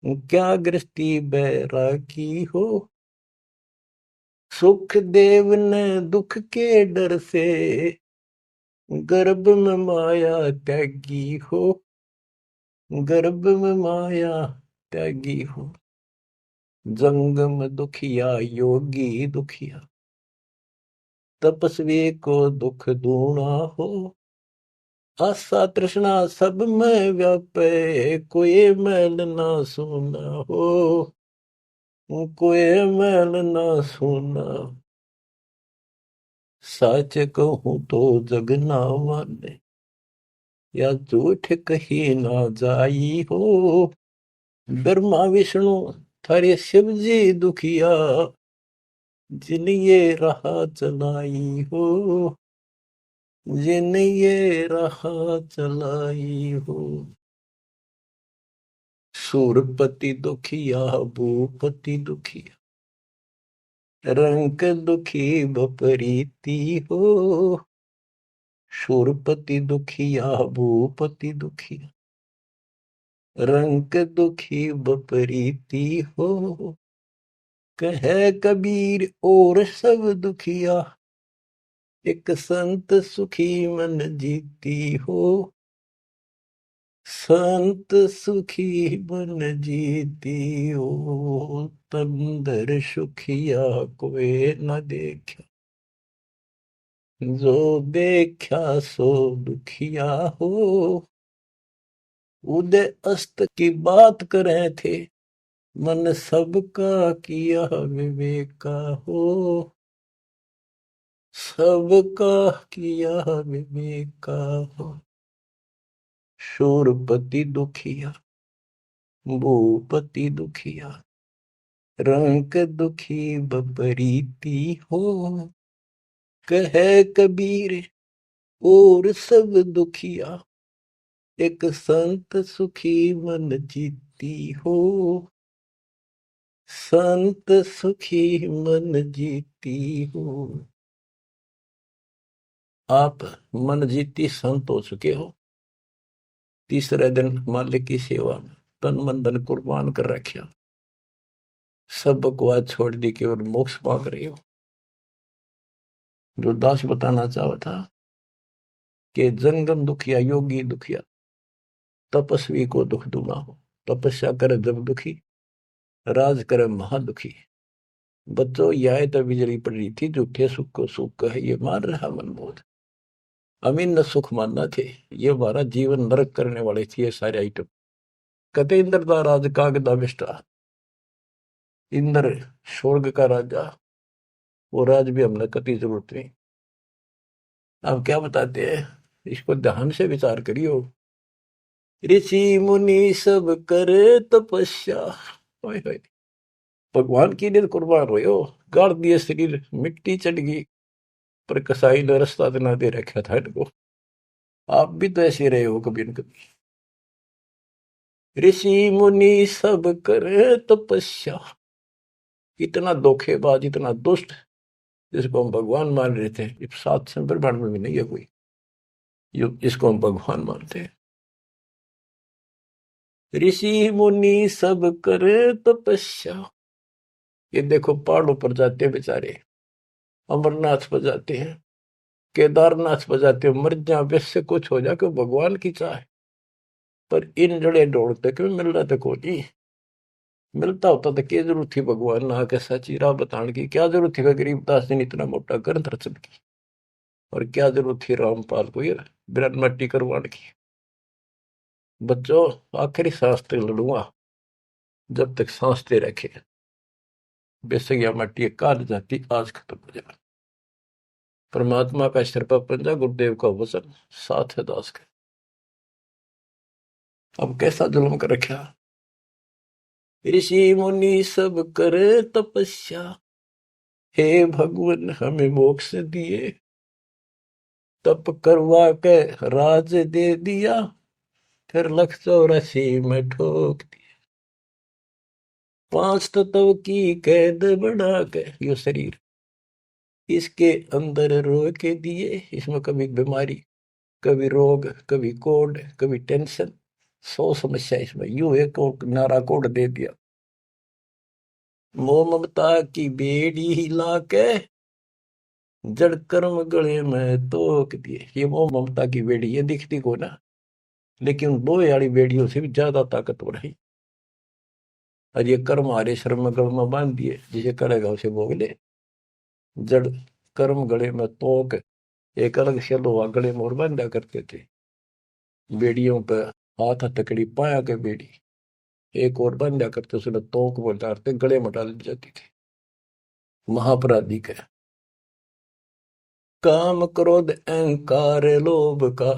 क्या गृहस्थी बैरागी हो। सुख देव ने दुख के डर से, गर्भ में माया त्यागी हो, गर्भ में माया त्यागी हो, जंगम दुखिया योगी दुखिया, तपस्वी को दुख दूना हो, आशा तृष्णा सब में व्यापे, कोई मैल ना सुना हो, कोई मैल ना सुना। सच कहूं तो जग ना माने, या झूठ कही ना जाई हो, ब्रह्मा विष्णु थारे शिव जी दुखिया, जिन ये राह चलाई हो, जिन ये राह चलाई हो। सूरपति दुखिया भूपति दुखिया, रंक दुखी बपरीती हो, शूरपति दुखिया भूपति दुखिया, रंक दुखी बपरीती हो, कहे कबीर और सब दुखिया, एक संत सुखी मन जीती हो, संत सुखी मन जीती हो, तंदर सुखिया कोई न देखा, जो देखा सो दुखिया हो। उदय अस्त की बात करे थे, मन सबका किया विवेका हो, सबका किया विवेका हो। शूरपति दुखिया भूपति दुखिया, रंक दुखी बपरीती हो, कहे कबीर और सब दुखिया, एक संत सुखी मन जीती हो, संत सुखी मन जीती हो। आप मन जीती संत हो चुके हो, तीसरे दिन मालिक की सेवा में तन मन धन कुर्बान कर रखा, सब बकवास छोड़ दी केवल मोक्ष मांग रहे हो। जो दास बताना चाहा था कि जंगम दुखिया योगी दुखिया, तपस्वी को दुख दूना हो, तपस्या करे जब दुखी, राज करे महादुखी। बच्चों यह तो बिजली पड़ रही थी, झूठे सुख को सुख कहे ये मान रहा मनमोद, अमीन न सुख मानना थे, ये हमारा जीवन नरक करने वाले थे ये सारे आइटम। कहते इंद्र का राज कागदा बिष्टा, इंद्र स्वर्ग का राजा, वो राज भी हमने कति जरूरत नहीं। अब क्या बताते हैं, इसको ध्यान से विचार करियो। ऋषि मुनि सब करे तपस्या, भगवान की लिए कुर्बान हो, गाड़ दिए शरीर, मिट्टी चढ़ गई, पर कसाई ने रास्ता बना दे रखा था इनको। आप भी तो ऐसे रहे हो कभी न कभी। ऋषि मुनि सब करे तपस्या, इतना धोखेबाज इतना दुष्ट जिसको हम भगवान मान रहे थे, इस 7 ब्रह्मांड में भी नहीं है कोई जिसको हम भगवान मानते हैं। ऋषि मुनि सब करे तपस्या, ये देखो पहाड़ों पर जाते हैं बेचारे, अमरनाथ पर जाते हैं, केदारनाथ पर जाते हैं, मर जा वैसे कुछ हो जाके भगवान की चाह, पर इन जड़े ढोड़ते क्यों मिल रहा था कोई, मिलता होता तो क्या जरूरत थी भगवान ना के सच्ची राह बताने की, क्या जरूरत थी गरीबदास जी ने इतना मोटा ग्रंथ रचन की, और क्या जरूरत थी रामपाल को ये बिरन मट्टी करवाने की। बच्चों आखिरी सांस तक लड़ूंगा जब तक सांस दे रखे, बेशक यह मट्टी काट जाती आज खत्म हो जाए। परमात्मा का सिर पर पंजा, गुरुदेव का वचन साथ है दास के। अब कैसा जुल्म कर रखा, ऋषि मुनि सब करे तपस्या, हे भगवान हमें मोक्ष दिए, तप करवा के राज दे दिया, फिर 184 में ठोक दिया। 5 तत्व की कैद बढ़ा के यो शरीर इसके अंदर रो के दिए, इसमें कभी बीमारी, कभी रोग, कभी कोड, कभी टेंशन, 100 समस्या इसमें, यूं एक और नारा कोड दे दिया। मोह ममता की बेड़ी हिला के जड़ कर्म गले में तोक दिए। ये मोह ममता की बेड़ी, ये दिखती को ना, लेकिन लोहे वाली बेड़ियों से भी ज्यादा ताकतवर है। और ये कर्म हमारे शर्म में गल में बांध दिए, जिसे करेगा उसे भोग ले। जड़ कर्म गले में तोक, एक अलग से लोहा गले में और बांधा करते थे बेड़ियों पे, हाथ हथकड़ी पाया के बेड़ी एक और बांधा करते, उसने तोक में डालते गले में डाल दी जाती थी। महापराधी का काम क्रोध अहंकार लोभ का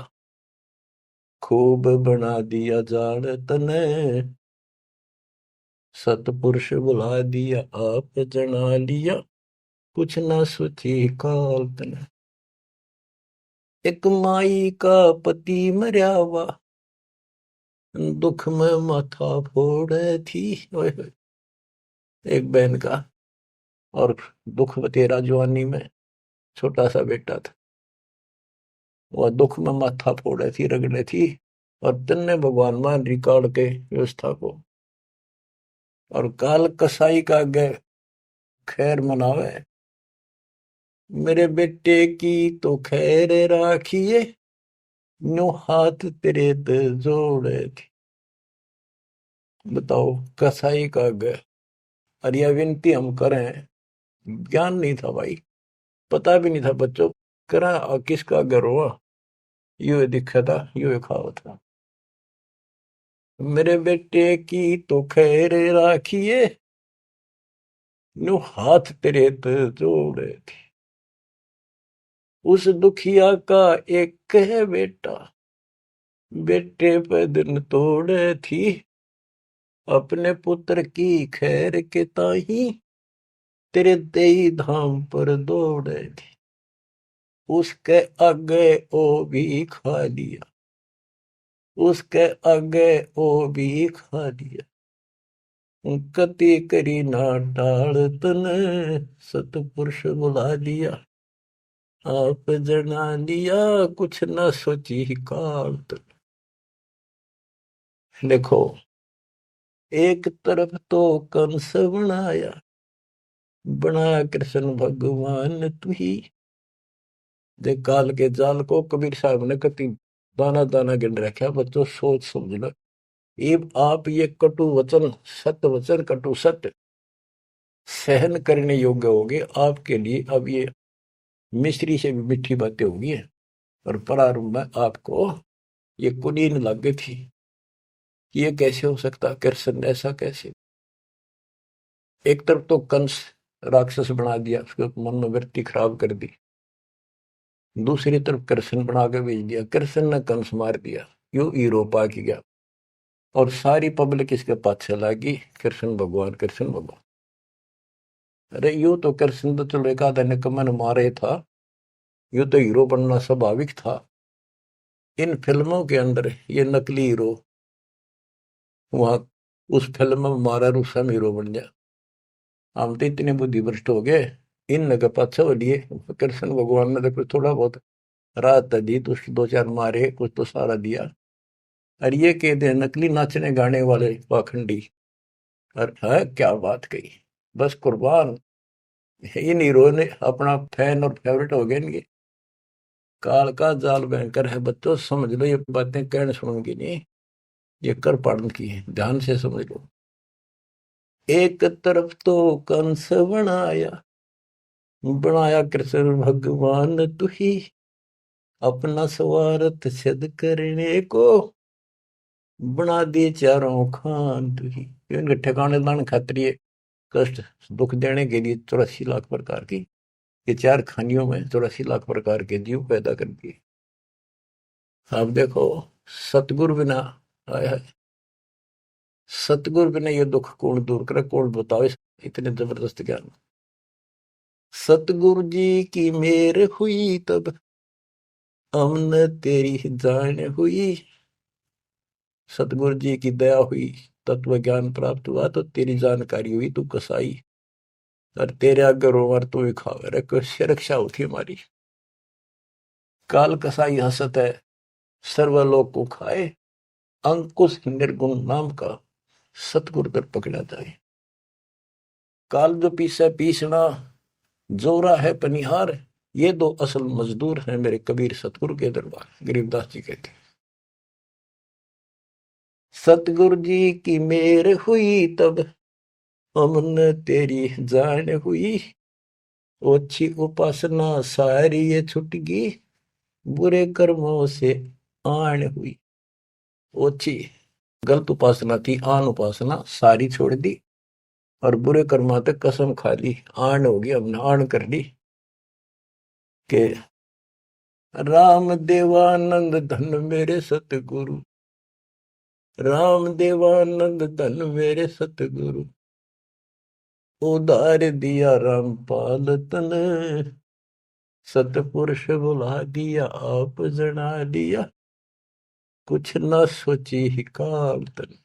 खूब बना दिया जाड़ तने, सतपुरुष बुला दिया आप जना लिया कुछ न सोची काल तने। एक माई का पति मरया हुआ दुख में माथा फोड़े थी। ओए होए। एक बहन का और दुख तेरा जवानी में छोटा सा बेटा था, वह दुख में माथा फोड़े थी, रगड़े थी, और तन्ने भगवान मान रिकॉर्ड के व्यवस्था को, और काल कसाई का गए खैर मनावे, मेरे बेटे की तो खैर राखिए नो हाथ तेरे ते जोड़े थी। बताओ, कसाई का गए, और यह विनती हम करें, ज्ञान नहीं था भाई, पता भी नहीं था बच्चों, करा और किसका घर हुआ, यू दिखा था, यू खावा था, मेरे बेटे की तो खैर राखिए नो हाथ तेरे ते जोड़े थे। उस दुखिया का एक है बेटा, बेटे पे दिन तोड़े थी, अपने पुत्र की खैर के ताही तेरे देई धाम पर दौड़े थी। उसके आगे ओ भी खा लिया, उसके आगे ओ भी खा लिया, कति करी ना टाल तने, सतपुरुष बुला लिया आप जना लिया कुछ ना सोची काल तने। देखो, एक तरफ तो कंस बनाया, बनाया कृष्ण भगवान तू ही, दे काल के जाल को कबीर साहब ने कति दाना दाना गिन रखा। बच्चों सोच समझ लो, ये आप ये कटु वचन, सत्य वचन कटु सत्य सहन करने योग्य होगे आपके लिए। अब ये मिश्री से भी मीठी बातें होगी, और प्रारंभ में आपको ये कुनीन लग गई थी, ये कैसे हो सकता, कृष्ण ऐसा कैसे। एक तरफ तो कंस राक्षस बना दिया, उसके मन में वृत्ति खराब कर दी, दूसरी तरफ कृष्ण बना के भेज दिया, कृष्ण ने कंस मार दिया, यू हीरो पा की गया, और सारी पब्लिक इसके पाछे लगी, कृष्ण भगवान कृष्ण भगवान। अरे यू तो कृष्ण तो चलो एक आधा निकम्मा ने मारे था, यू तो हीरो बनना स्वाभाविक था। इन फिल्मों के अंदर ये नकली हीरो, वहां उस फिल्म में मारा रूसा में हीरो बन जाए। हम तो इतने बुद्धि भ्रष्ट हो गए, इन के पाछे हो लिए। कृष्ण भगवान ने तो थोड़ा बहुत राहत दी, तो उसके दो चार मारे, कुछ तो सारा दिया, और ये कहते हैं नकली नाचने गाने वाले पाखंडी। और है क्या बात कही, बस कुर्बान, इन हीरो ने अपना फैन और फेवरेट हो गए इनके। काल का जाल भयंकर है बच्चों, समझ लो, ये बातें कहने सुनूंगी नहीं, ये कर पाड़न की है, ध्यान से समझ लो। एक तरफ तो कंस बनाया, बनाया कृष्ण भगवान तू ही, अपना स्वार्थ सिद्ध करने को बना दिए चारों खान तू ही। इनके ठिकाने दान खातिर कष्ट दुख देने के लिए 84 लाख प्रकार की, ये चार खानियों में 84 लाख प्रकार के जीव पैदा कर दिए। अब देखो, सतगुरु बिना, आया सतगुरु बिना ये दुख कौन दूर करे, कौन बताओ इतने जबरदस्त ज्ञान। सतगुरु जी की मेर हुई तब हमने तेरी जान हुई, सतगुरु जी की दया हुई, तत्व ज्ञान प्राप्त हुआ, तो तेरी जानकारी हुई, तू कसाई, और तेरे आगे रोवर तू ही खावे रे, कैसे रक्षा होती हमारी। काल कसाई हसत है, सर्वलोक को खाए, अंकुश निर्गुण नाम का सतगुरु पर पकड़ा जाए। काल जो पीसे पीसना, जोरा है पनिहार, ये दो असल मजदूर हैं मेरे कबीर सतगुरु के दरबार। गरीबदास जी कहते हैं, सतगुरु जी की मेर हुई तब हमने तेरी जान हुई, ओछी उपासना सारी ये छुट गई, बुरे कर्मों से आन हुई। ओछी गलत उपासना थी, आन उपासना सारी छोड़ दी, और बुरे कर्मा तक कसम खा ली। आन होगी, हमने आन कर ली के राम देवानंद धन मेरे सतगुरु, राम देवानंद धन मेरे सतगुरु, उदार दिया रामपाल तन, सतपुरुष बुला दिया आप जना दिया, कुछ न सोची ही काल तन।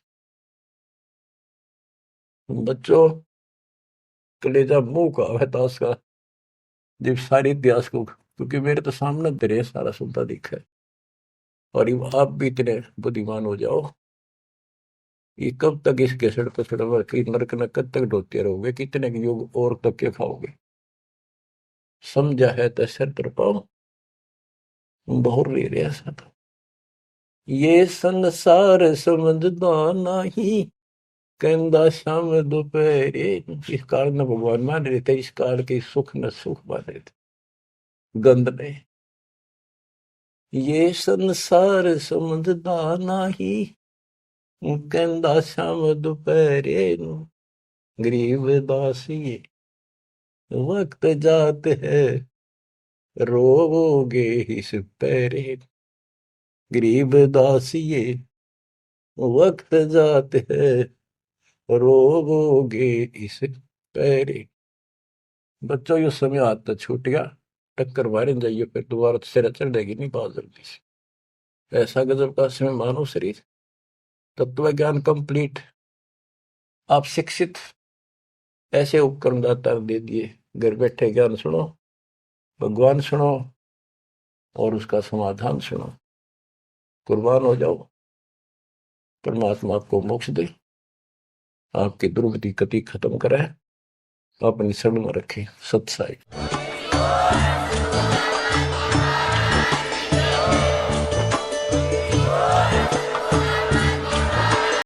बच्चों, कलेजा मुंह का है ताश का, जब सारे इतिहास को, क्योंकि मेरे तो सामने तेरे सारा सुनता दिखा है। और ये आप भी इतने बुद्धिमान हो जाओ, ये कब तक इस केसड़ पसड़ की नरक न कब तक ढोते रहोगे, कितने युग और तक के खाओगे। समझा है तो सर पर पाओ, बहुत रे रे ऐसा तो ये संसार समझदा नहीं, कहंदा शाम दोपहरे। इस काल न भगवान मान रहे थे, इस काल के सुख न सुख मान रहे थे गंद ने। ये संसार समझदा नहीं, कहंदा शाम दोपहरे, गरीब दासी वक्त जात है रोगे इस पैरे, गरीब दासिये वक्त जात है रोगे इस पैरे। बच्चों, यो समय हाथ तो छूट गया, टक्कर मारे जाइए, फिर दोबारा तो सिर चढ़ जाएगी नहीं बहुत जल्दी से। ऐसा गजब का समय मानो शरीर, तत्व ज्ञान कंप्लीट, आप शिक्षित, ऐसे उपकरण दाता दे दिए। घर बैठे ज्ञान सुनो, भगवान सुनो, और उसका समाधान सुनो, कुर्बान हो जाओ, परमात्मा आपको मोक्ष दे, आपकी दुर्गति कति खत्म करे, अपनी शरण में रखे। सत्साई।